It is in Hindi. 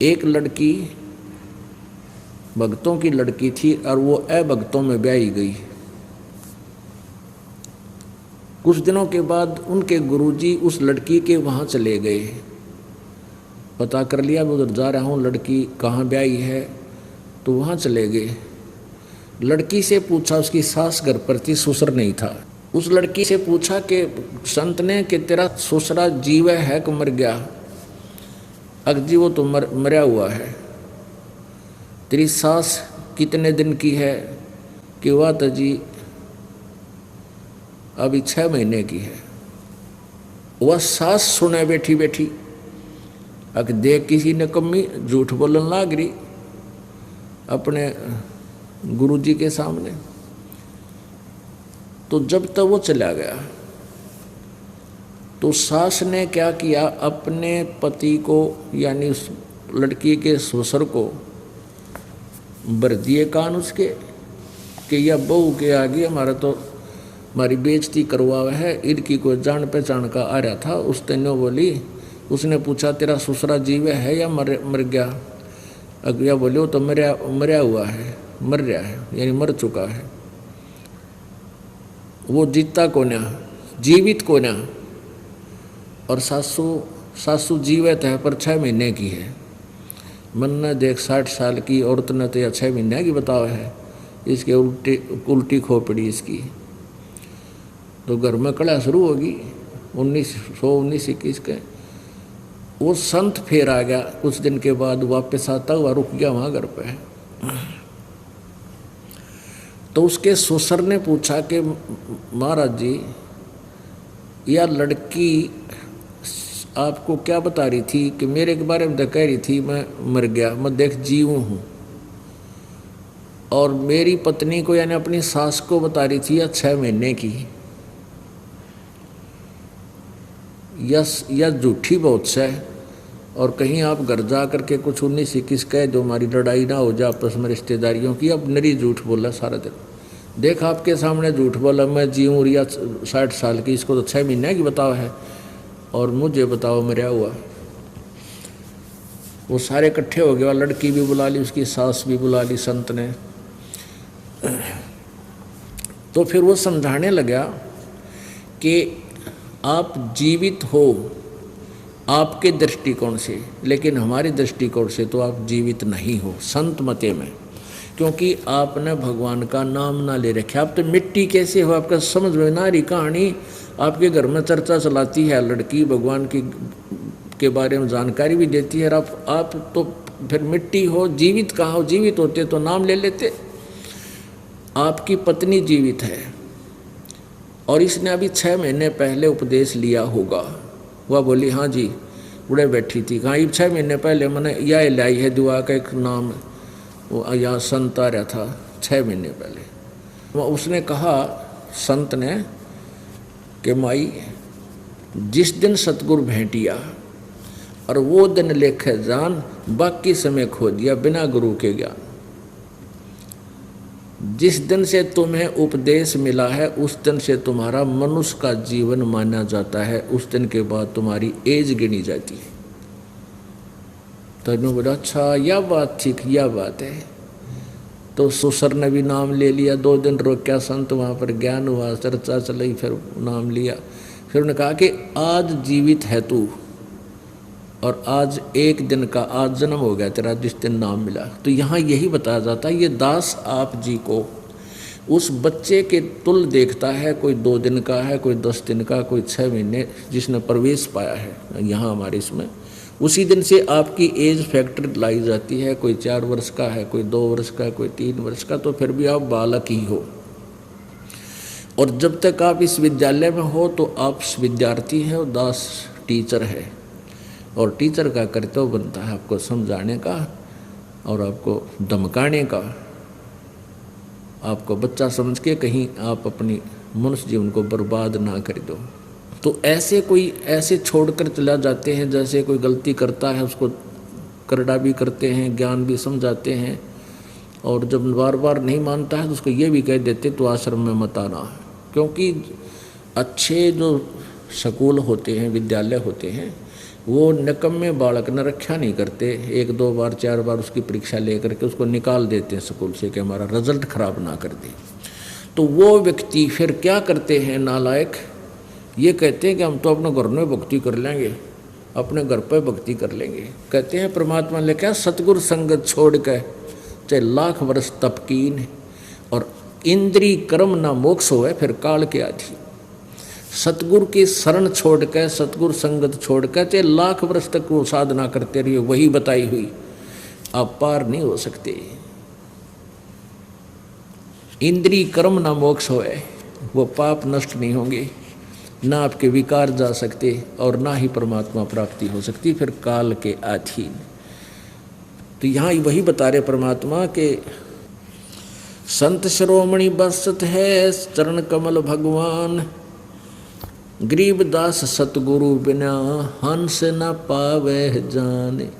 एक लड़की भक्तों की लड़की थी और वो अभक्तों में ब्याही गई। कुछ दिनों के बाद उनके गुरुजी उस लड़की के वहाँ चले गए। पता कर लिया मैं उधर जा रहा हूँ, लड़की कहाँ ब्याही है, तो वहाँ चले गए। लड़की से पूछा, उसकी सास घर पर थी, ससुर नहीं था। उस लड़की से पूछा कि संत ने कि तेरा ससुरा जीव है कि मर गया? अगजी वो तो मरा हुआ है। तेरी सास कितने दिन की है? कि वह तो जी अभी 6 महीने की है। वह सास सुने बैठी बैठी, अगर देख किसी ने कमी झूठ बोलने लाग रही अपने गुरुजी के सामने। तो जब तक वो चला गया तो सास ने क्या किया, अपने पति को यानी उस लड़की के ससुर को भर दिए कान उसके कि यह बहू के आगे हमारा तो हमारी बेइज्जती करवा है। इनकी कोई जान पहचान का आ रहा था। उस तेनों बोली, उसने पूछा तेरा ससुरा जीव है या मर गया? अगया बोले वो तो मरा हुआ है, मर रहा है यानी मर चुका है। वो जीता को ना, जीवित को ना। और सासू जीवित है पर 6 महीने की है। मन न देख 60 साल की औरत ने तो या 6 महीने की बताओ है। इसके उल्टी खोपड़ी इसकी। तो घर में कड़ा शुरू होगी 1919-21 के। वो संत फिर आ गया कुछ दिन के बाद, वापस आता हुआ रुक गया वहाँ घर पे। तो उसके ससुर ने पूछा कि महाराज जी यह लड़की आपको क्या बता रही थी? कि मेरे के बारे में तो कह रही थी मैं मर गया, मैं देख जीव हूँ। और मेरी पत्नी को यानी अपनी सास को बता रही थी या 6 महीने की। यह झूठी बहुत से। और कहीं आप घर जा करके कुछ 19-21 कह दो, हमारी लड़ाई ना हो जाए आपस में रिश्तेदारियों की। अब नरी झूठ बोला सारा दिन। देख आपके सामने झूठ बोला, मैं जीऊँ रिया 60 साल की, इसको तो 6 महीने की बताओ है और मुझे बताओ मरा हुआ। वो सारे इकट्ठे हो गए, लड़की भी बुला ली, उसकी सास भी बुला ली संत ने। तो फिर वो समझाने लगा कि आप जीवित हो आपके दृष्टिकोण से, लेकिन हमारे दृष्टिकोण से तो आप जीवित नहीं हो संत मते में, क्योंकि आपने भगवान का नाम ना ले रखा। आप तो मिट्टी कैसे हो, आपका समझ में ना रही कहानी। आपके घर में चर्चा चलाती है लड़की, भगवान की के बारे में जानकारी भी देती है। आप तो फिर मिट्टी हो, जीवित कहाँ हो? जीवित होते तो नाम ले लेते। आपकी पत्नी जीवित है और इसने अभी 6 महीने पहले उपदेश लिया होगा। वह बोली हाँ जी, उड़े बैठी थी। कहाँ 6 महीने पहले मैंने यह लाई है दुआ का एक नाम, वो यहाँ संत आ रहा था 6 महीने पहले। उसने कहा संत ने कि माई जिस दिन सतगुरु भेंटिया और वो दिन लेखे जान, बाकी समय खो दिया बिना गुरु के ज्ञान। जिस दिन से तुम्हें उपदेश मिला है उस दिन से तुम्हारा मनुष्य का जीवन माना जाता है, उस दिन के बाद तुम्हारी एज गिनी जाती है। तो इन्होंने बोला अच्छा यह बात ठीक, यह बात है। तो ससुर ने भी नाम ले लिया। 2 दिन रोक्या संत, वहाँ पर ज्ञान हुआ, चर्चा चली, फिर नाम लिया। फिर उन्होंने कहा कि आज जीवित है तू और आज एक दिन का आज जन्म हो गया तेरा जिस दिन नाम मिला। तो यहाँ यही बताया जाता है, ये दास आप जी को उस बच्चे के तुल देखता है। कोई 2 दिन का है, कोई 10 दिन का, कोई 6 महीने जिसने प्रवेश पाया है यहाँ हमारे इसमें, उसी दिन से आपकी एज फैक्टर लाई जाती है। कोई 4 वर्ष का है, कोई 2 वर्ष का, कोई 3 वर्ष का, तो फिर भी आप बालक ही हो। और जब तक आप इस विद्यालय में हो तो आप विद्यार्थी हैं और दास टीचर है। और टीचर का कर्तव्य बनता है आपको समझाने का और आपको धमकाने का। आपको बच्चा समझ के कहीं आप अपनी मनुष्य जीवन को बर्बाद ना कर दो। तो ऐसे छोड़कर चला जाते हैं, जैसे कोई गलती करता है उसको करड़ा भी करते हैं, ज्ञान भी समझाते हैं। और जब बार बार नहीं मानता है तो उसको ये भी कह देते तो आश्रम में मत आना। क्योंकि अच्छे जो स्कूल होते हैं, विद्यालय होते हैं, वो निकम्मे बालक ने रक्षा नहीं करते, 1 2 बार 4 बार उसकी परीक्षा लेकर के उसको निकाल देते हैं स्कूल से कि हमारा रिजल्ट खराब ना कर दे। तो वो व्यक्ति फिर क्या करते हैं नालायक, ये कहते हैं कि हम तो अपने घर में भक्ति कर लेंगे, अपने घर पर भक्ति कर लेंगे। कहते हैं परमात्मा ने क्या सतगुरु संगत छोड़ कर चाहे लाख वर्ष तप कीन और इंद्री कर्म ना मोक्ष होए फिर काल के आधी। सतगुरु की शरण छोड़कर सतगुरु संगत छोड़कर चाहे लाख वर्ष तक वो साधना करते रहिए, वही बताई हुई, आप पार नहीं हो सकते। इंद्री कर्म ना मोक्ष होए, वो पाप नष्ट नहीं होंगे, ना आपके विकार जा सकते और ना ही परमात्मा प्राप्ति हो सकती फिर काल के अधीन। तो यहाँ वही बता रहे परमात्मा के संत शिरोमणि बसत है चरण कमल भगवान, गरीबदास सतगुरु बिना हंस न पावे जाने।